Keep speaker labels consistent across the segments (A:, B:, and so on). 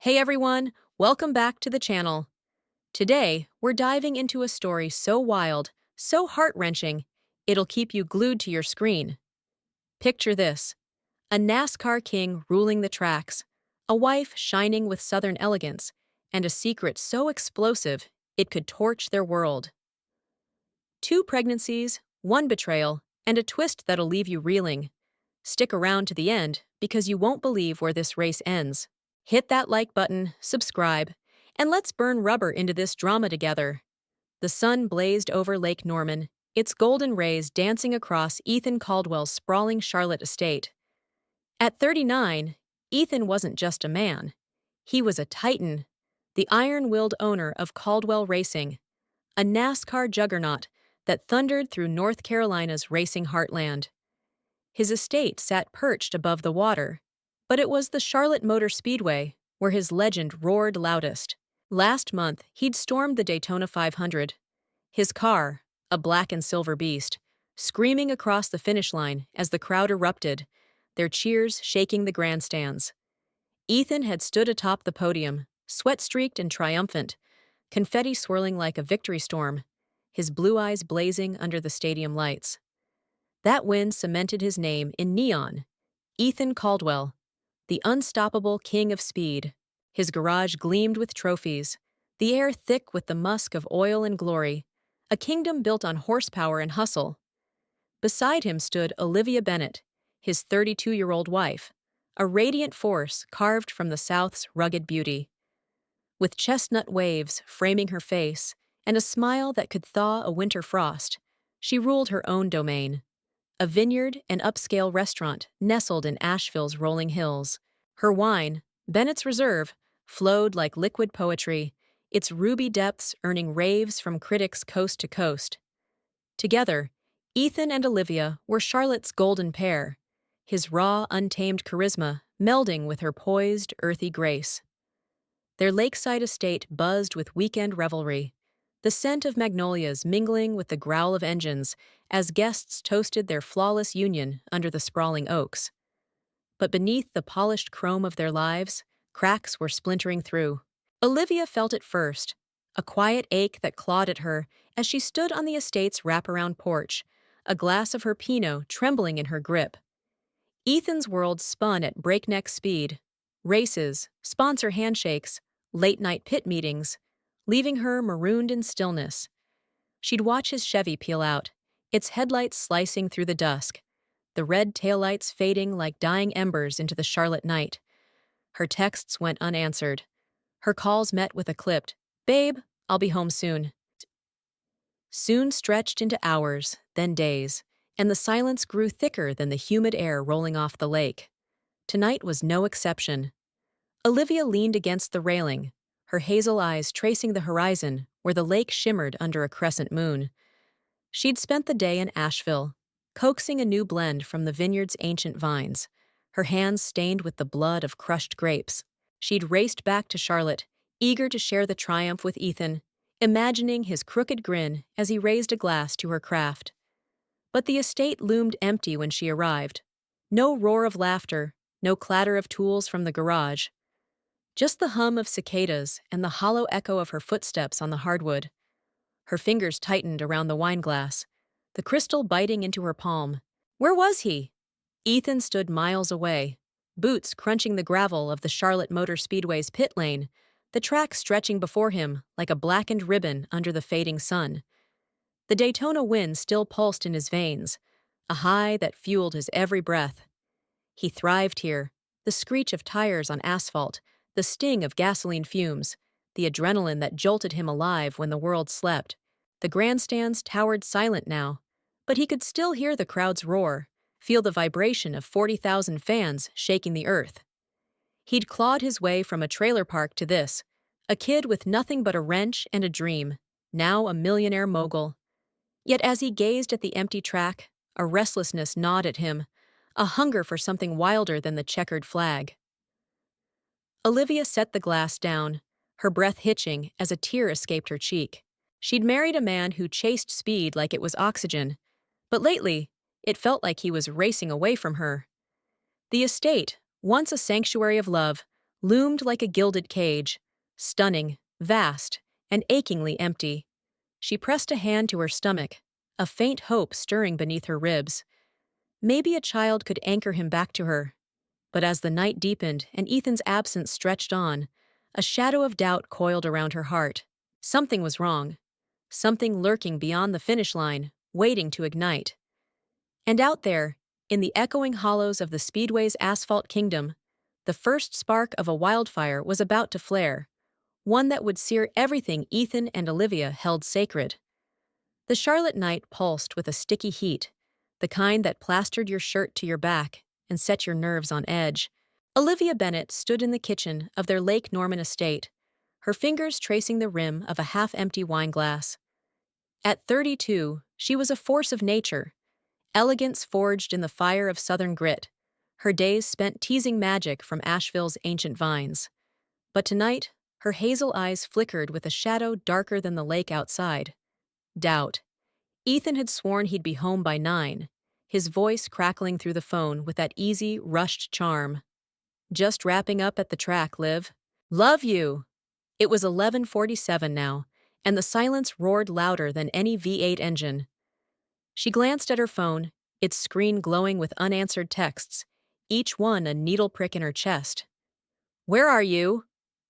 A: Hey everyone, welcome back to the channel. Today, we're diving into a story so wild, so heart-wrenching, it'll keep you glued to your screen. Picture this: a NASCAR king ruling the tracks, a wife shining with southern elegance, and a secret so explosive it could torch their world. Two pregnancies, one betrayal, and a twist that'll leave you reeling. Stick around to the end because you won't believe where this race ends. Hit that like button, subscribe, and let's burn rubber into this drama together. The sun blazed over Lake Norman, its golden rays dancing across Ethan Caldwell's sprawling Charlotte estate. At 39, Ethan wasn't just a man. He was a titan, the iron-willed owner of Caldwell Racing, a NASCAR juggernaut that thundered through North Carolina's racing heartland. His estate sat perched above the water, but it was the Charlotte Motor Speedway where his legend roared loudest. Last month, he'd stormed the Daytona 500, his car, a black and silver beast, screaming across the finish line as the crowd erupted, their cheers shaking the grandstands. Ethan had stood atop the podium, sweat-streaked and triumphant, confetti swirling like a victory storm, his blue eyes blazing under the stadium lights. That win cemented his name in neon: Ethan Caldwell, the unstoppable king of speed. His garage gleamed with trophies, the air thick with the musk of oil and glory, a kingdom built on horsepower and hustle. Beside him stood Olivia Bennett, his 32-year-old wife, a radiant force carved from the South's rugged beauty. With chestnut waves framing her face and a smile that could thaw a winter frost, she ruled her own domain. A vineyard and upscale restaurant nestled in Asheville's rolling hills. Her wine, Bennett's Reserve, flowed like liquid poetry, its ruby depths earning raves from critics coast to coast. Together, Ethan and Olivia were Charlotte's golden pair, his raw, untamed charisma melding with her poised, earthy grace. Their lakeside estate buzzed with weekend revelry, the scent of magnolias mingling with the growl of engines as guests toasted their flawless union under the sprawling oaks. But beneath the polished chrome of their lives, cracks were splintering through. Olivia felt it first, a quiet ache that clawed at her as she stood on the estate's wraparound porch, a glass of her Pinot trembling in her grip. Ethan's world spun at breakneck speed: races, sponsor handshakes, late-night pit meetings, leaving her marooned in stillness. She'd watch his Chevy peel out, its headlights slicing through the dusk, the red taillights fading like dying embers into the Charlotte night. Her texts went unanswered. Her calls met with a clipped, "Babe, I'll be home soon." Soon stretched into hours, then days, and the silence grew thicker than the humid air rolling off the lake. Tonight was no exception. Olivia leaned against the railing, her hazel eyes tracing the horizon where the lake shimmered under a crescent moon. She'd spent the day in Asheville, coaxing a new blend from the vineyard's ancient vines, her hands stained with the blood of crushed grapes. She'd raced back to Charlotte, eager to share the triumph with Ethan, imagining his crooked grin as he raised a glass to her craft. But the estate loomed empty when she arrived. No roar of laughter, no clatter of tools from the garage. Just the hum of cicadas and the hollow echo of her footsteps on the hardwood. Her fingers tightened around the wineglass, the crystal biting into her palm. Where was he? Ethan stood miles away, boots crunching the gravel of the Charlotte Motor Speedway's pit lane, the track stretching before him like a blackened ribbon under the fading sun. The Daytona wind still pulsed in his veins, a high that fueled his every breath. He thrived here, the screech of tires on asphalt, the sting of gasoline fumes, the adrenaline that jolted him alive when the world slept. The grandstands towered silent now, but he could still hear the crowd's roar, feel the vibration of 40,000 fans shaking the earth. He'd clawed his way from a trailer park to this, a kid with nothing but a wrench and a dream, now a millionaire mogul. Yet as he gazed at the empty track, a restlessness gnawed at him, a hunger for something wilder than the checkered flag. Olivia set the glass down, her breath hitching as a tear escaped her cheek. She'd married a man who chased speed like it was oxygen, but lately, it felt like he was racing away from her. The estate, once a sanctuary of love, loomed like a gilded cage, stunning, vast, and achingly empty. She pressed a hand to her stomach, a faint hope stirring beneath her ribs. Maybe a child could anchor him back to her. But as the night deepened and Ethan's absence stretched on, a shadow of doubt coiled around her heart. Something was wrong. Something lurking beyond the finish line, waiting to ignite. And out there, in the echoing hollows of the Speedway's asphalt kingdom, the first spark of a wildfire was about to flare, one that would sear everything Ethan and Olivia held sacred. The Charlotte night pulsed with a sticky heat, the kind that plastered your shirt to your back and set your nerves on edge. Olivia Bennett stood in the kitchen of their Lake Norman estate, her fingers tracing the rim of a half-empty wine glass. At 32, she was a force of nature, elegance forged in the fire of southern grit, her days spent teasing magic from Asheville's ancient vines. But tonight, her hazel eyes flickered with a shadow darker than the lake outside. Doubt. Ethan had sworn he'd be home by 9, his voice crackling through the phone with that easy, rushed charm. Just wrapping up at the track, Liv. Love you! It was 11:47 now, and the silence roared louder than any V8 engine. She glanced at her phone, its screen glowing with unanswered texts, each one a needle prick in her chest. Where are you?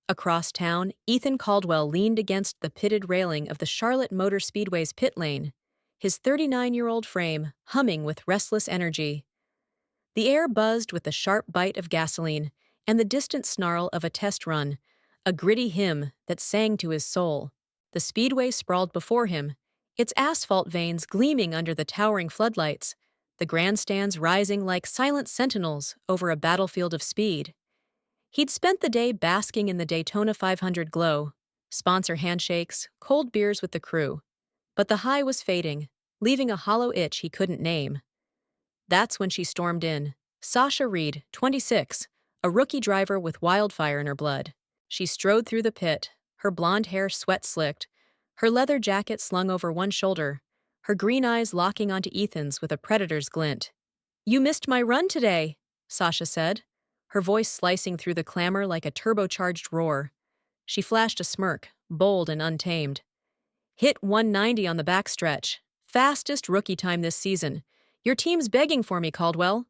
A: Across town, Ethan Caldwell leaned against the pitted railing of the Charlotte Motor Speedway's pit lane, his 39-year-old frame humming with restless energy. The air buzzed with the sharp bite of gasoline and the distant snarl of a test run, a gritty hymn that sang to his soul. The speedway sprawled before him, its asphalt veins gleaming under the towering floodlights, the grandstands rising like silent sentinels over a battlefield of speed. He'd spent the day basking in the Daytona 500 glow, sponsor handshakes, cold beers with the crew. But the high was fading, leaving a hollow itch he couldn't name. That's when she stormed in. Sasha Reed, 26, a rookie driver with wildfire in her blood. She strode through the pit, her blonde hair sweat-slicked, her leather jacket slung over one shoulder, her green eyes locking onto Ethan's with a predator's glint. "You missed my run today," Sasha said, her voice slicing through the clamor like a turbocharged roar. She flashed a smirk, bold and untamed. "Hit 190 on the backstretch. Fastest rookie time this season. Your team's begging for me, Caldwell."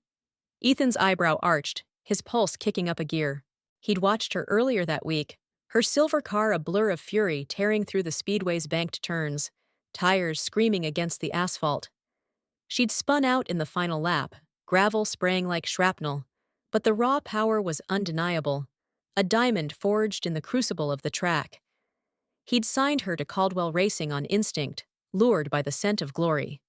A: Ethan's eyebrow arched, his pulse kicking up a gear. He'd watched her earlier that week, her silver car a blur of fury tearing through the speedway's banked turns, tires screaming against the asphalt. She'd spun out in the final lap, gravel spraying like shrapnel, but the raw power was undeniable, a diamond forged in the crucible of the track. He'd signed her to Caldwell Racing on instinct, lured by the scent of glory.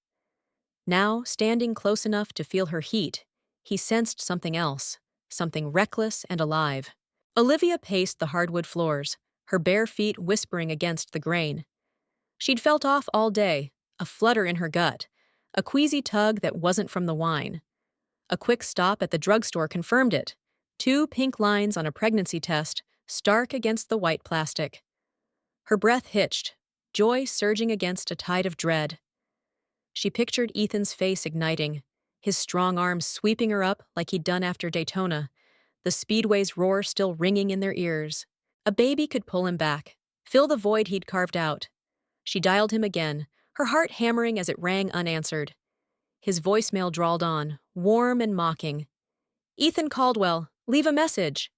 A: Now, standing close enough to feel her heat, he sensed something else, something reckless and alive. Olivia paced the hardwood floors, her bare feet whispering against the grain. She'd felt off all day, a flutter in her gut, a queasy tug that wasn't from the wine. A quick stop at the drugstore confirmed it. 2 pink lines on a pregnancy test, stark against the white plastic. Her breath hitched, joy surging against a tide of dread. She pictured Ethan's face igniting, his strong arms sweeping her up like he'd done after Daytona, the speedway's roar still ringing in their ears. A baby could pull him back, fill the void he'd carved out. She dialed him again, her heart hammering as it rang unanswered. His voicemail drawled on, warm and mocking. "Ethan Caldwell, leave a message."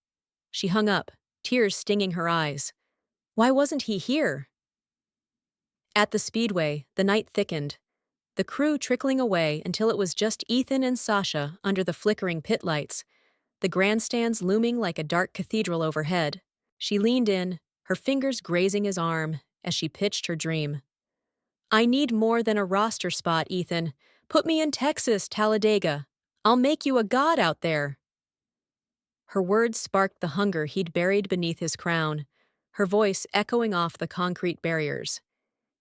A: She hung up, tears stinging her eyes. Why wasn't he here? At the speedway, the night thickened, the crew trickling away until it was just Ethan and Sasha under the flickering pit lights, the grandstands looming like a dark cathedral overhead. She leaned in, her fingers grazing his arm as she pitched her dream. "I need more than a roster spot, Ethan. Put me in Texas, Talladega. I'll make you a god out there." Her words sparked the hunger he'd buried beneath his crown, her voice echoing off the concrete barriers.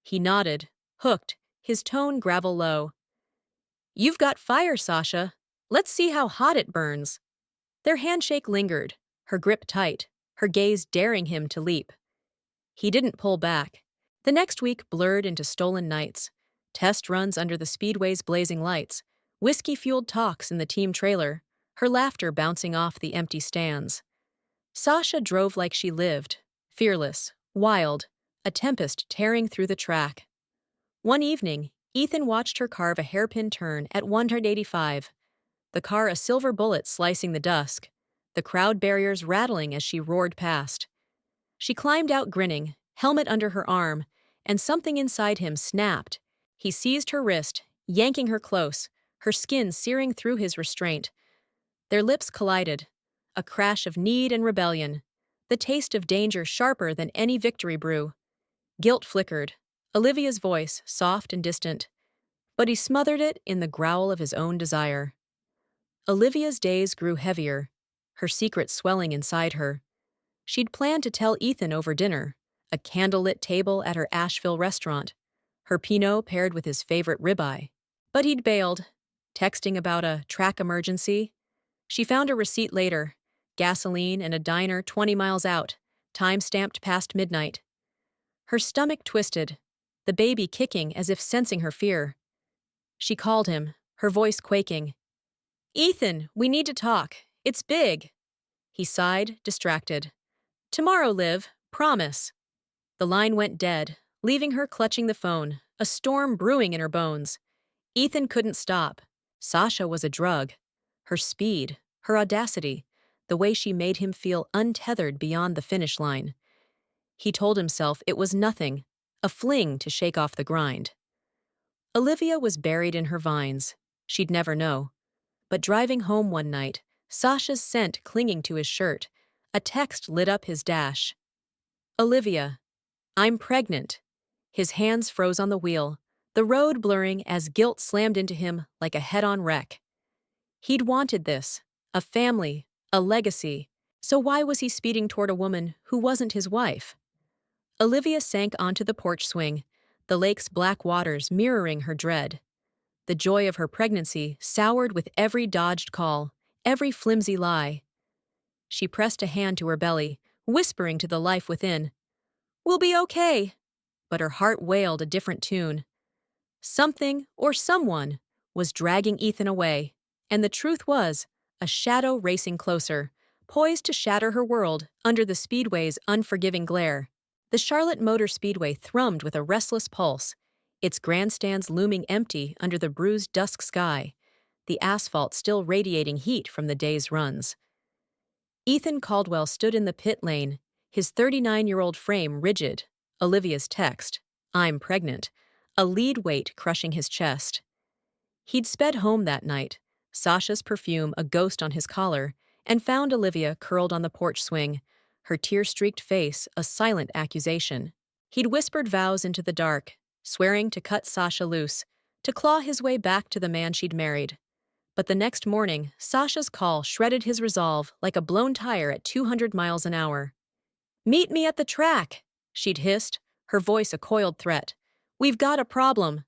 A: He nodded, hooked, his tone gravel low. "You've got fire, Sasha. Let's see how hot it burns." Their handshake lingered, her grip tight, her gaze daring him to leap. He didn't pull back. The next week blurred into stolen nights, test runs under the speedway's blazing lights, whiskey-fueled talks in the team trailer, her laughter bouncing off the empty stands. Sasha drove like she lived, fearless, wild, a tempest tearing through the track. One evening, Ethan watched her carve a hairpin turn at 185, the car a silver bullet slicing the dusk, the crowd barriers rattling as she roared past. She climbed out grinning, helmet under her arm, and something inside him snapped. He seized her wrist, yanking her close, her skin searing through his restraint. Their lips collided, a crash of need and rebellion, the taste of danger sharper than any victory brew. Guilt flickered, Olivia's voice soft and distant, but he smothered it in the growl of his own desire. Olivia's days grew heavier, her secret swelling inside her. She'd planned to tell Ethan over dinner, a candlelit table at her Asheville restaurant, her Pinot paired with his favorite ribeye. But he'd bailed, texting about a track emergency. She found a receipt later, gasoline and a diner 20 miles out, time-stamped past midnight. Her stomach twisted, the baby kicking as if sensing her fear. She called him, her voice quaking. "Ethan, we need to talk. It's big." He sighed, distracted. "Tomorrow, Liv. Promise." The line went dead, leaving her clutching the phone, a storm brewing in her bones. Ethan couldn't stop. Sasha was a drug. Her speed, her audacity, the way she made him feel untethered beyond the finish line. He told himself it was nothing, a fling to shake off the grind. Olivia was buried in her vines. She'd never know. But driving home one night, Sasha's scent clinging to his shirt, a text lit up his dash. "Olivia, I'm pregnant." His hands froze on the wheel, the road blurring as guilt slammed into him like a head-on wreck. He'd wanted this, a family, a legacy, so why was he speeding toward a woman who wasn't his wife? Olivia sank onto the porch swing, the lake's black waters mirroring her dread. The joy of her pregnancy soured with every dodged call, every flimsy lie. She pressed a hand to her belly, whispering to the life within, "We'll be okay." But her heart wailed a different tune. Something, or someone, was dragging Ethan away, and the truth was, a shadow racing closer, poised to shatter her world under the speedway's unforgiving glare. The Charlotte Motor Speedway thrummed with a restless pulse, its grandstands looming empty under the bruised dusk sky, the asphalt still radiating heat from the day's runs. Ethan Caldwell stood in the pit lane, his 39-year-old frame rigid, Olivia's text, "I'm pregnant," a lead weight crushing his chest. He'd sped home that night, Sasha's perfume a ghost on his collar, and found Olivia curled on the porch swing, her tear-streaked face a silent accusation. He'd whispered vows into the dark, swearing to cut Sasha loose, to claw his way back to the man she'd married. But the next morning, Sasha's call shredded his resolve like a blown tire at 200 miles an hour. "Meet me at the track," she'd hissed, her voice a coiled threat. "We've got a problem."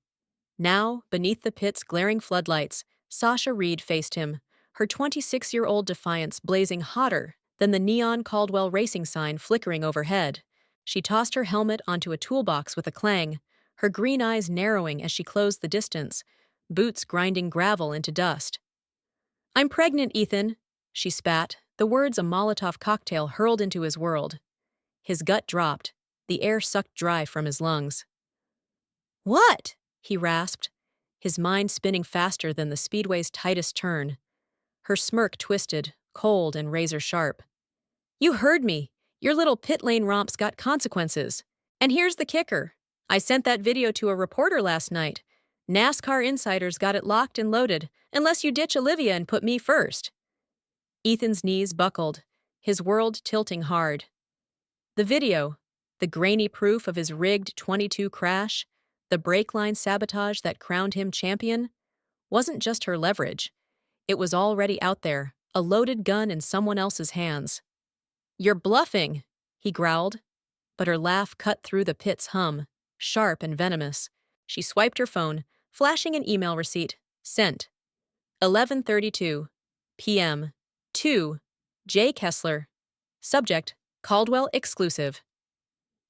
A: Now, beneath the pit's glaring floodlights, Sasha Reed faced him, her 26-year-old defiance blazing hotter than the neon Caldwell racing sign flickering overhead. She tossed her helmet onto a toolbox with a clang, her green eyes narrowing as she closed the distance, boots grinding gravel into dust. "I'm pregnant, Ethan," she spat, the words a Molotov cocktail hurled into his world. His gut dropped, the air sucked dry from his lungs. "What?" he rasped, his mind spinning faster than the speedway's tightest turn. Her smirk twisted, cold and razor-sharp. "You heard me. Your little pit lane romp's got consequences. And here's the kicker. I sent that video to a reporter last night. NASCAR insiders got it locked and loaded, unless you ditch Olivia and put me first." Ethan's knees buckled, his world tilting hard. The video, the grainy proof of his rigged 22 crash, the brake line sabotage that crowned him champion, wasn't just her leverage. It was already out there, a loaded gun in someone else's hands. "You're bluffing," he growled. But her laugh cut through the pit's hum, sharp and venomous. She swiped her phone, flashing an email receipt. Sent. 11:32 p.m. to J. Kessler. Subject, Caldwell exclusive.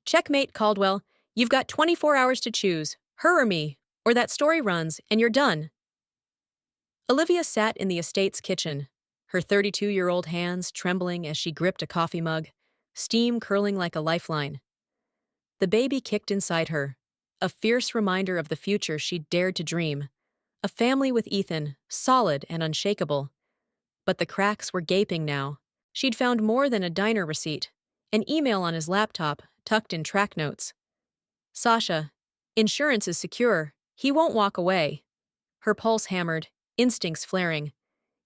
A: "Checkmate, Caldwell. You've got 24 hours to choose, her or me, or that story runs and you're done." Olivia sat in the estate's kitchen, her 32-year-old hands trembling as she gripped a coffee mug, steam curling like a lifeline. The baby kicked inside her, a fierce reminder of the future she'd dared to dream. A family with Ethan, solid and unshakable. But the cracks were gaping now. She'd found more than a diner receipt, an email on his laptop tucked in track notes. Sasha, insurance is secure. He won't walk away. Her pulse hammered, instincts flaring.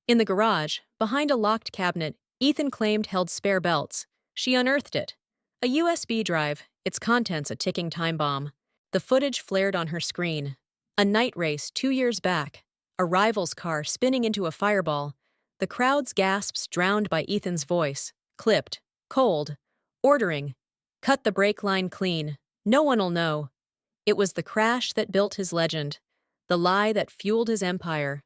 A: In the garage, behind a locked cabinet, Ethan claimed held spare belts. She unearthed it. A USB drive, its contents a ticking time bomb. The footage flared on her screen. A night race 2 years back. A rival's car spinning into a fireball. The crowd's gasps drowned by Ethan's voice. Clipped. Cold. Ordering. Cut the brake line clean. No one'll know. It was the crash that built his legend. The lie that fueled his empire.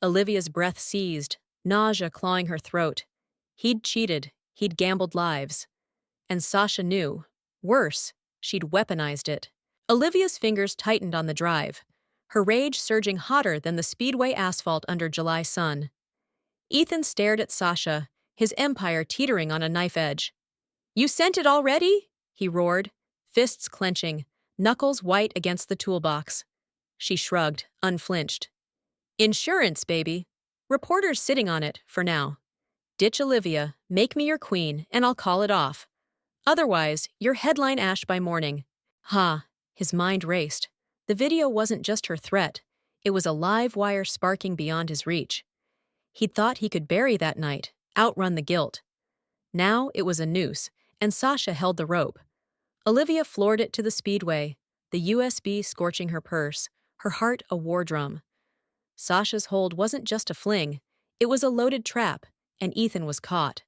A: Olivia's breath seized, nausea clawing her throat. He'd cheated. He'd gambled lives. And Sasha knew. Worse, she'd weaponized it. Olivia's fingers tightened on the drive, her rage surging hotter than the speedway asphalt under July sun. Ethan stared at Sasha, his empire teetering on a knife edge. "You sent it already?" he roared, fists clenching, knuckles white against the toolbox. She shrugged, unflinched. "Insurance, baby. Reporters sitting on it, for now. Ditch Olivia, make me your queen, and I'll call it off. Otherwise, you're headline ash by morning." Ha! His mind raced. The video wasn't just her threat. It was a live wire sparking beyond his reach. He'd thought he could bury that night, outrun the guilt. Now it was a noose, and Sasha held the rope. Olivia floored it to the speedway, the USB scorching her purse, her heart a war drum. Sasha's hold wasn't just a fling. It was a loaded trap, and Ethan was caught.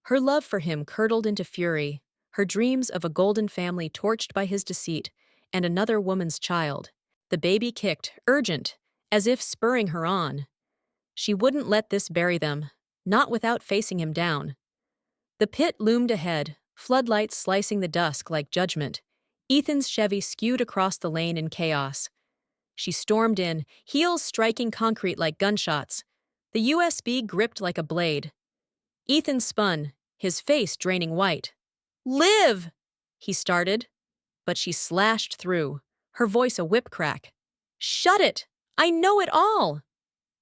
A: Her love for him curdled into fury, her dreams of a golden family torched by his deceit, and another woman's child. The baby kicked, urgent, as if spurring her on. She wouldn't let this bury them, not without facing him down. The pit loomed ahead, floodlights slicing the dusk like judgment. Ethan's Chevy skewed across the lane in chaos. She stormed in, heels striking concrete like gunshots. The USB gripped like a blade. Ethan spun, his face draining white. "Live!" he started, but she slashed through, her voice a whip crack. "Shut it! I know it all!"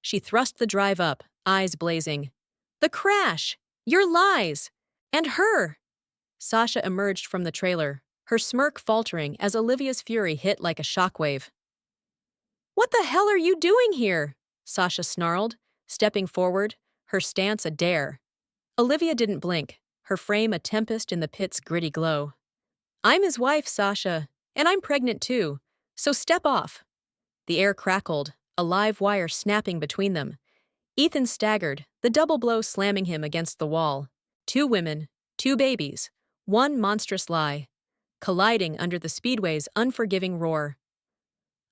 A: She thrust the drive up, eyes blazing. "The crash! Your lies! And her!" Sasha emerged from the trailer, her smirk faltering as Olivia's fury hit like a shockwave. "What the hell are you doing here?" Sasha snarled, stepping forward, her stance a dare. Olivia didn't blink, her frame a tempest in the pit's gritty glow. "I'm his wife, Sasha, and I'm pregnant too, so step off." The air crackled, a live wire snapping between them. Ethan staggered, the double blow slamming him against the wall. 2 women, 2 babies, one monstrous lie, colliding under the speedway's unforgiving roar.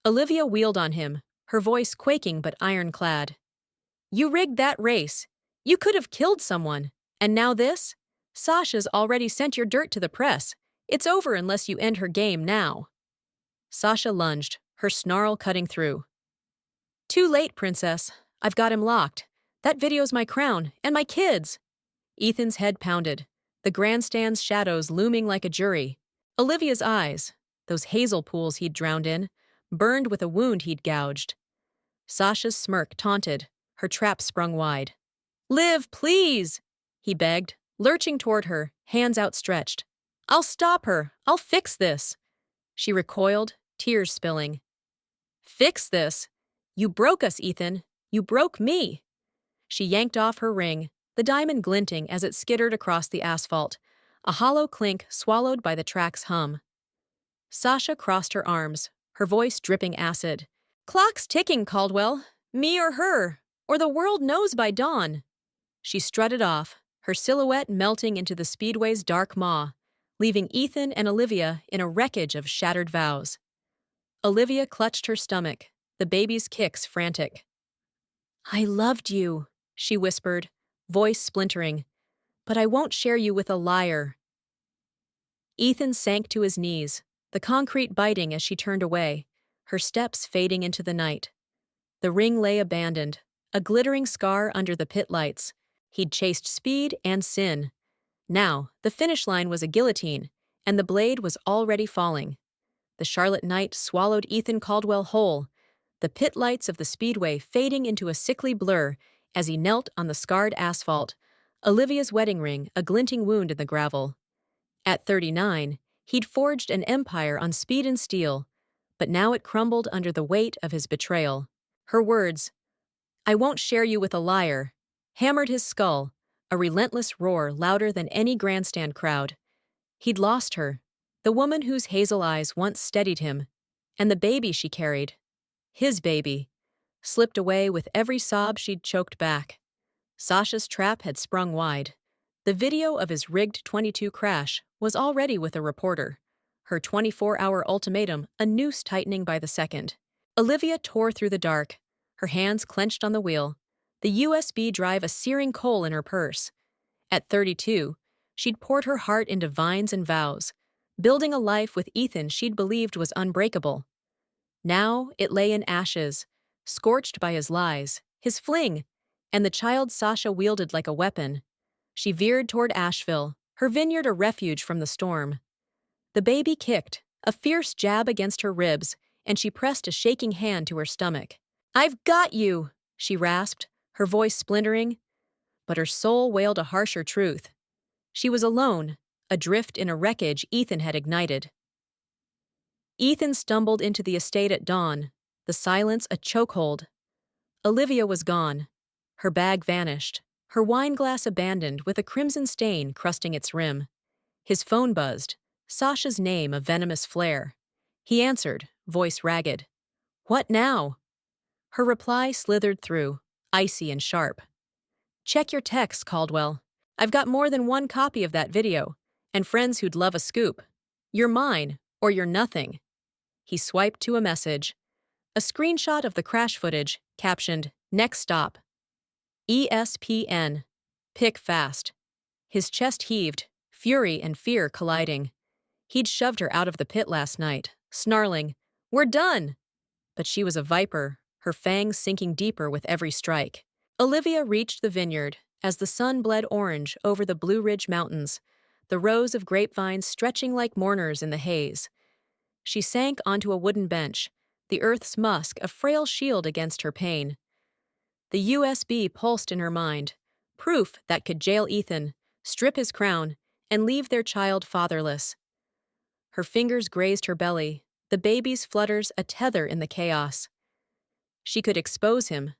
A: Olivia wheeled on him, her voice quaking but ironclad. "You rigged that race. You could have killed someone. And now this? Sasha's already sent your dirt to the press. It's over unless you end her game now." Sasha lunged, her snarl cutting through. "Too late, princess. I've got him locked. That video's my crown, and my kids." Ethan's head pounded, the grandstand's shadows looming like a jury. Olivia's eyes, those hazel pools he'd drowned in, burned with a wound he'd gouged. Sasha's smirk taunted, her trap sprung wide. "Live, please!" he begged, lurching toward her, hands outstretched. "I'll stop her. I'll fix this." She recoiled, tears spilling. "Fix this? You broke us, Ethan. You broke me." She yanked off her ring, the diamond glinting as it skittered across the asphalt, a hollow clink swallowed by the track's hum. Sasha crossed her arms, her voice dripping acid. "Clock's ticking, Caldwell. Me or her, or the world knows by dawn." She strutted off, her silhouette melting into the speedway's dark maw, leaving Ethan and Olivia in a wreckage of shattered vows. Olivia clutched her stomach, the baby's kicks frantic. "I loved you," she whispered, voice splintering, "but I won't share you with a liar." Ethan sank to his knees, the concrete biting as she turned away, her steps fading into the night. The ring lay abandoned, a glittering scar under the pit lights. He'd chased speed and sin. Now, the finish line was a guillotine, and the blade was already falling. The Charlotte night swallowed Ethan Caldwell whole, the pit lights of the speedway fading into a sickly blur as he knelt on the scarred asphalt, Olivia's wedding ring a glinting wound in the gravel. At 39, he'd forged an empire on speed and steel, but now it crumbled under the weight of his betrayal. Her words, "I won't share you with a liar," hammered his skull, a relentless roar louder than any grandstand crowd. He'd lost her, the woman whose hazel eyes once steadied him, and the baby she carried, his baby, slipped away with every sob she'd choked back. Sasha's trap had sprung wide. The video of his rigged 22 crash was already with a reporter, her 24-hour ultimatum a noose tightening by the second. Olivia tore through the dark, her hands clenched on the wheel, the USB drive a searing coal in her purse. At 32, she'd poured her heart into vines and vows, building a life with Ethan she'd believed was unbreakable. Now it lay in ashes, scorched by his lies, his fling, and the child Sasha wielded like a weapon. She veered toward Asheville, her vineyard a refuge from the storm. The baby kicked, a fierce jab against her ribs, and she pressed a shaking hand to her stomach. "I've got you," she rasped, her voice splintering, but her soul wailed a harsher truth. She was alone, adrift in a wreckage Ethan had ignited. Ethan stumbled into the estate at dawn, the silence a chokehold. Olivia was gone. Her bag vanished, her wineglass abandoned with a crimson stain crusting its rim. His phone buzzed, Sasha's name a venomous flare. He answered, voice ragged. "What now?" Her reply slithered through, icy and sharp. "Check your texts, Caldwell. I've got more than one copy of that video, and friends who'd love a scoop. You're mine, or you're nothing." He swiped to a message. A screenshot of the crash footage, captioned, "Next stop. ESPN. Pick fast." His chest heaved, fury and fear colliding. He'd shoved her out of the pit last night, snarling, "We're done!" But she was a viper, her fangs sinking deeper with every strike. Olivia reached the vineyard as the sun bled orange over the Blue Ridge Mountains, the rows of grapevines stretching like mourners in the haze. She sank onto a wooden bench, the earth's musk a frail shield against her pain. The USB pulsed in her mind, proof that could jail Ethan, strip his crown, and leave their child fatherless. Her fingers grazed her belly, the baby's flutters a tether in the chaos. She could expose him,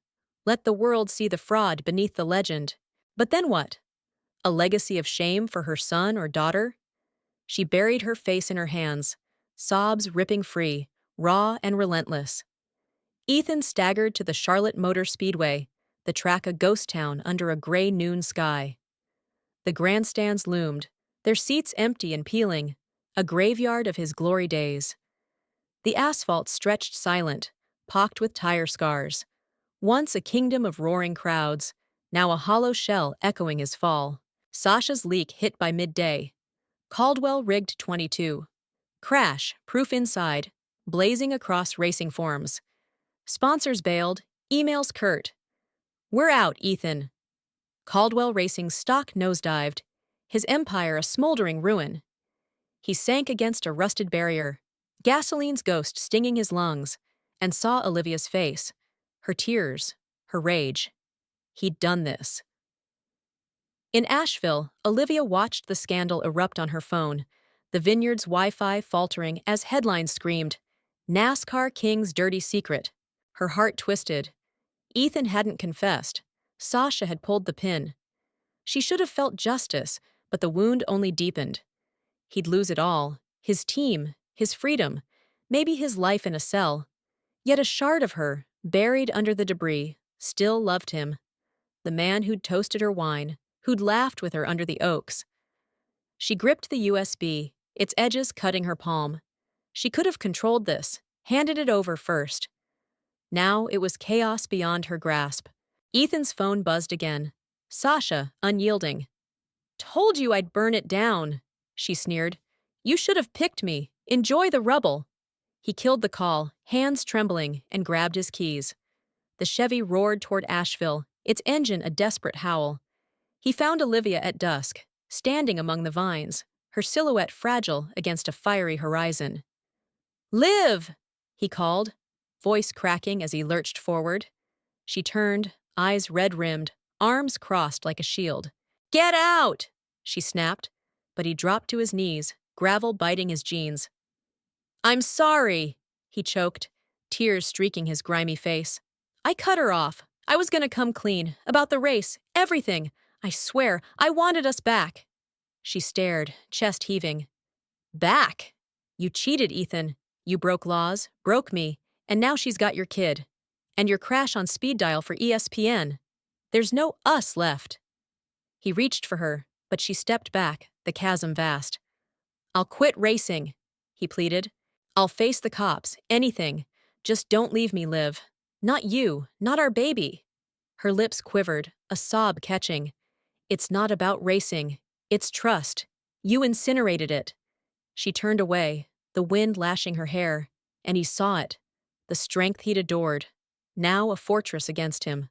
A: let the world see the fraud beneath the legend. But then what? A legacy of shame for her son or daughter? She buried her face in her hands, sobs ripping free, raw and relentless. Ethan staggered to the Charlotte Motor Speedway, the track a ghost town under a gray noon sky. The grandstands loomed, their seats empty and peeling, a graveyard of his glory days. The asphalt stretched silent, pocked with tire scars. Once a kingdom of roaring crowds, now a hollow shell echoing his fall. Sasha's leak hit by midday. Caldwell rigged 22. Crash, proof inside, blazing across racing forms. Sponsors bailed, emails curt. "We're out, Ethan." Caldwell Racing's stock nosedived, his empire a smoldering ruin. He sank against a rusted barrier, gasoline's ghost stinging his lungs, and saw Olivia's face, her tears, her rage. He'd done this. In Asheville, Olivia watched the scandal erupt on her phone, the vineyard's Wi-Fi faltering as headlines screamed, "NASCAR King's dirty secret." Her heart twisted. Ethan hadn't confessed. Sasha had pulled the pin. She should have felt justice, but the wound only deepened. He'd lose it all, his team, his freedom, maybe his life in a cell. Yet a shard of her, buried under the debris, still loved him. The man who'd toasted her wine, who'd laughed with her under the oaks. She gripped the USB, its edges cutting her palm. She could have controlled this, handed it over first. Now it was chaos beyond her grasp. Ethan's phone buzzed again. Sasha, unyielding. "Told you I'd burn it down," she sneered. "You should have picked me. Enjoy the rubble." He killed the call, hands trembling, and grabbed his keys. The Chevy roared toward Asheville, its engine a desperate howl. He found Olivia at dusk, standing among the vines, her silhouette fragile against a fiery horizon. "Liv!" he called, voice cracking as he lurched forward. She turned, eyes red-rimmed, arms crossed like a shield. "Get out!" she snapped, but he dropped to his knees, gravel biting his jeans. "I'm sorry," he choked, tears streaking his grimy face. "I cut her off. I was gonna come clean, about the race, everything. I swear, I wanted us back." She stared, chest heaving. "Back? You cheated, Ethan. You broke laws, broke me, and now she's got your kid. And your crash on speed dial for ESPN. There's no us left." He reached for her, but she stepped back, the chasm vast. "I'll quit racing," he pleaded. "I'll face the cops, anything. Just don't leave me, Liv. Not you, not our baby." Her lips quivered, a sob catching. "It's not about racing. It's trust. You incinerated it." She turned away, the wind lashing her hair, and he saw it, the strength he'd adored, now a fortress against him.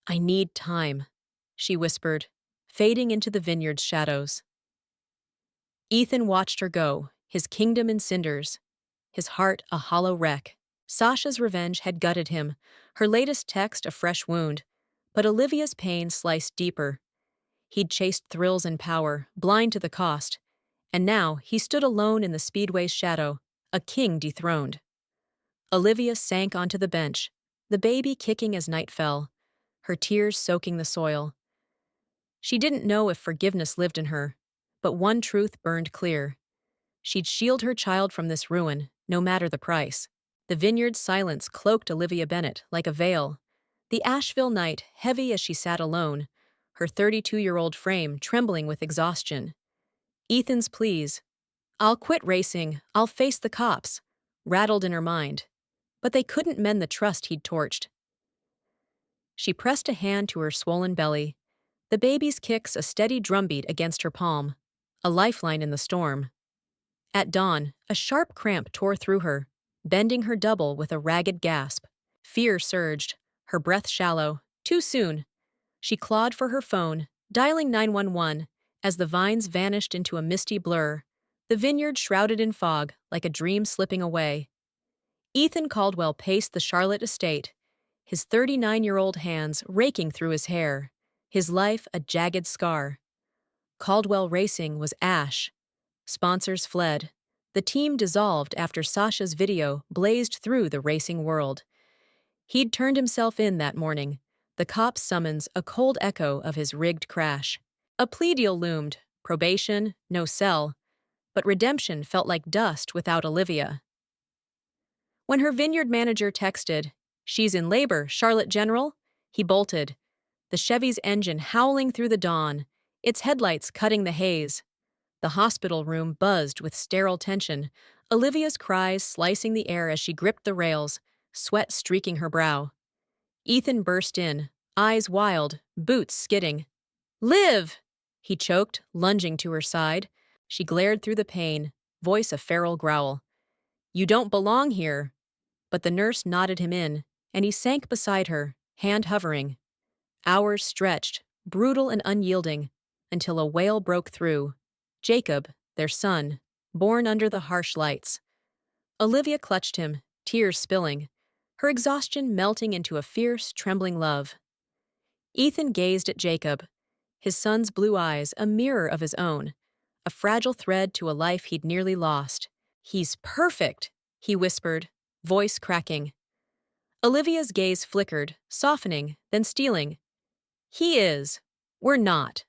A: "I need time," she whispered, fading into the vineyard's shadows. Ethan watched her go, his kingdom in cinders, his heart a hollow wreck. Sasha's revenge had gutted him, her latest text a fresh wound, but Olivia's pain sliced deeper. He'd chased thrills and power, blind to the cost, and now he stood alone in the speedway's shadow, a king dethroned. Olivia sank onto the bench, the baby kicking as night fell, her tears soaking the soil. She didn't know if forgiveness lived in her, but one truth burned clear. She'd shield her child from this ruin, no matter the price. The vineyard's silence cloaked Olivia Bennett like a veil. The Asheville night, heavy as she sat alone, her 32-year-old frame trembling with exhaustion. Ethan's pleas, "I'll quit racing, I'll face the cops," rattled in her mind. But they couldn't mend the trust he'd torched. She pressed a hand to her swollen belly, the baby's kicks a steady drumbeat against her palm, a lifeline in the storm. At dawn, a sharp cramp tore through her, bending her double with a ragged gasp. Fear surged, her breath shallow. Too soon. She clawed for her phone, dialing 911, as the vines vanished into a misty blur, the vineyard shrouded in fog like a dream slipping away. Ethan Caldwell paced the Charlotte estate, his 39-year-old hands raking through his hair, his life a jagged scar. Caldwell Racing was ash. Sponsors fled. The team dissolved after Sasha's video blazed through the racing world. He'd turned himself in that morning, the cops' summons a cold echo of his rigged crash. A plea deal loomed, probation, no cell, but redemption felt like dust without Olivia. When her vineyard manager texted, "She's in labor, Charlotte General," he bolted, the Chevy's engine howling through the dawn, its headlights cutting the haze. The hospital room buzzed with sterile tension, Olivia's cries slicing the air as she gripped the rails, sweat streaking her brow. Ethan burst in, eyes wild, boots skidding. "Liv!" he choked, lunging to her side. She glared through the pane, voice a feral growl. "You don't belong here." But the nurse nodded him in, and he sank beside her, hand hovering. Hours stretched, brutal and unyielding, until a wail broke through. Jacob, their son, born under the harsh lights. Olivia clutched him, tears spilling, her exhaustion melting into a fierce, trembling love. Ethan gazed at Jacob, his son's blue eyes a mirror of his own, a fragile thread to a life he'd nearly lost. "He's perfect," he whispered, voice cracking. Olivia's gaze flickered, softening, then stealing. "He is. We're not."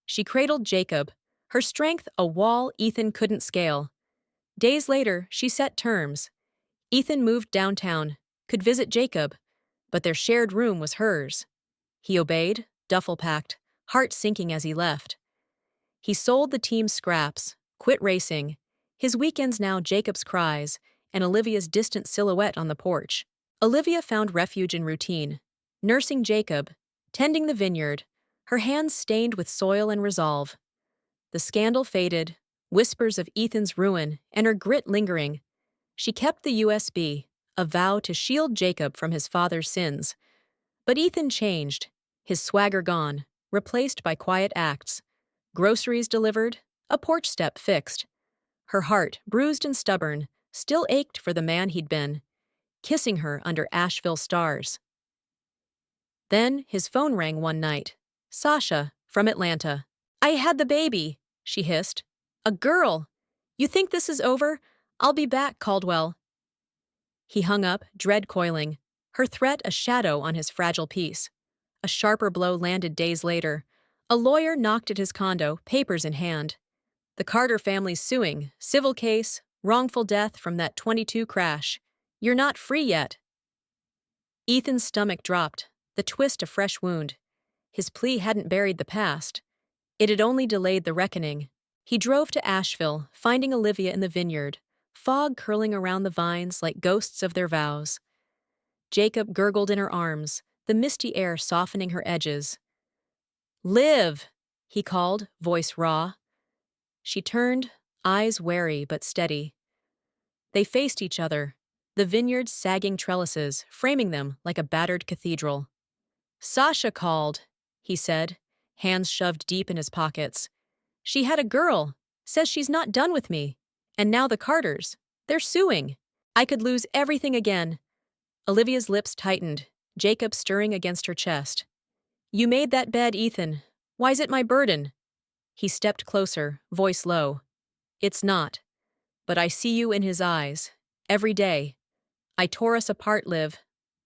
A: She cradled Jacob, her strength a wall Ethan couldn't scale. Days later, she set terms. Ethan moved downtown, could visit Jacob, but their shared room was hers. He obeyed, duffel packed, heart sinking as he left. He sold the team's scraps, quit racing, his weekends now Jacob's cries, and Olivia's distant silhouette on the porch. Olivia found refuge in routine, nursing Jacob, tending the vineyard, her hands stained with soil and resolve. The scandal faded, whispers of Ethan's ruin and her grit lingering. She kept the USB, a vow to shield Jacob from his father's sins. But Ethan changed, his swagger gone, replaced by quiet acts. Groceries delivered, a porch step fixed. Her heart, bruised and stubborn, still ached for the man he'd been, kissing her under Asheville stars. Then his phone rang one night. Sasha, from Atlanta. "I had the baby," she hissed. "A girl. You think this is over? I'll be back, Caldwell." He hung up, dread coiling, her threat a shadow on his fragile peace. A sharper blow landed days later. A lawyer knocked at his condo, papers in hand. The Carter family's suing, civil case, wrongful death from that 22 crash. You're not free yet. Ethan's stomach dropped, the twist a fresh wound. His plea hadn't buried the past. It had only delayed the reckoning. He drove to Asheville, finding Olivia in the vineyard, fog curling around the vines like ghosts of their vows. Jacob gurgled in her arms, the misty air softening her edges. "Liv!" he called, voice raw. She turned, eyes wary but steady. They faced each other, the vineyard's sagging trellises framing them like a battered cathedral. "Sasha called," he said, hands shoved deep in his pockets. "She had a girl, says she's not done with me. And now the Carters, they're suing. I could lose everything again." Olivia's lips tightened, Jacob stirring against her chest. "You made that bed, Ethan. Why's it my burden?" He stepped closer, voice low. "It's not. But I see you in his eyes. Every day. I tore us apart, Liv,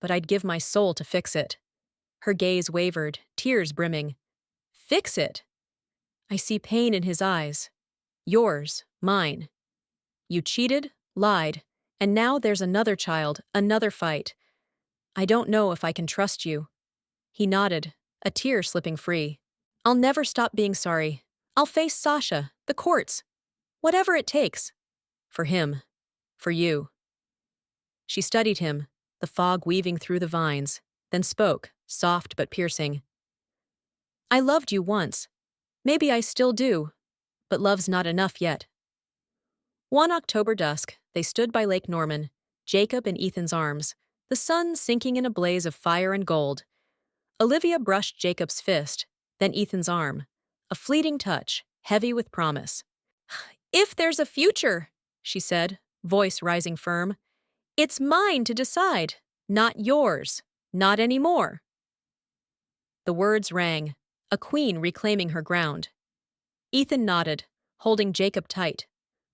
A: but I'd give my soul to fix it." Her gaze wavered, tears brimming. "Fix it?" "I see pain in his eyes. Yours, mine. You cheated, lied, and now there's another child, another fight. I don't know if I can trust you." He nodded, a tear slipping free. "I'll never stop being sorry. I'll face Sasha, the courts. Whatever it takes. For him. For you." She studied him, the fog weaving through the vines, then spoke, soft but piercing. "I loved you once. Maybe I still do. But love's not enough yet." One October dusk, they stood by Lake Norman, Jacob in Ethan's arms, the sun sinking in a blaze of fire and gold. Olivia brushed Jacob's fist, then Ethan's arm, a fleeting touch, heavy with promise. "If there's a future," she said, voice rising firm, "it's mine to decide, not yours, not anymore." The words rang, a queen reclaiming her ground. Ethan nodded, holding Jacob tight,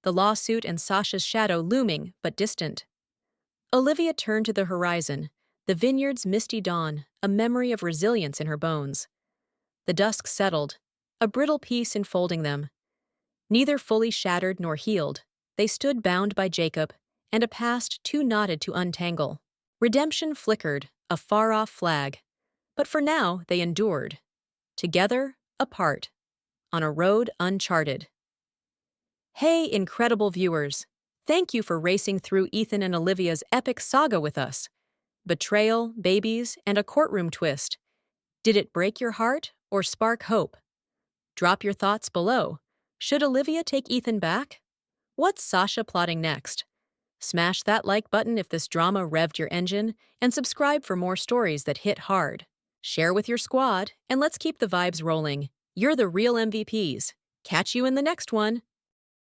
A: the lawsuit and Sasha's shadow looming but distant. Olivia turned to the horizon, the vineyard's misty dawn, a memory of resilience in her bones. The dusk settled, a brittle peace enfolding them. Neither fully shattered nor healed, they stood bound by Jacob, and a past too knotted to untangle. Redemption flickered, a far-off flag. But for now, they endured. Together, apart, on a road uncharted. Hey, incredible viewers! Thank you for racing through Ethan and Olivia's epic saga with us. Betrayal, babies, and a courtroom twist. Did it break your heart or spark hope? Drop your thoughts below. Should Olivia take Ethan back? What's Sasha plotting next? Smash that like button if this drama revved your engine, and subscribe for more stories that hit hard. Share with your squad, and let's keep the vibes rolling. You're the real MVPs. Catch you in the next one.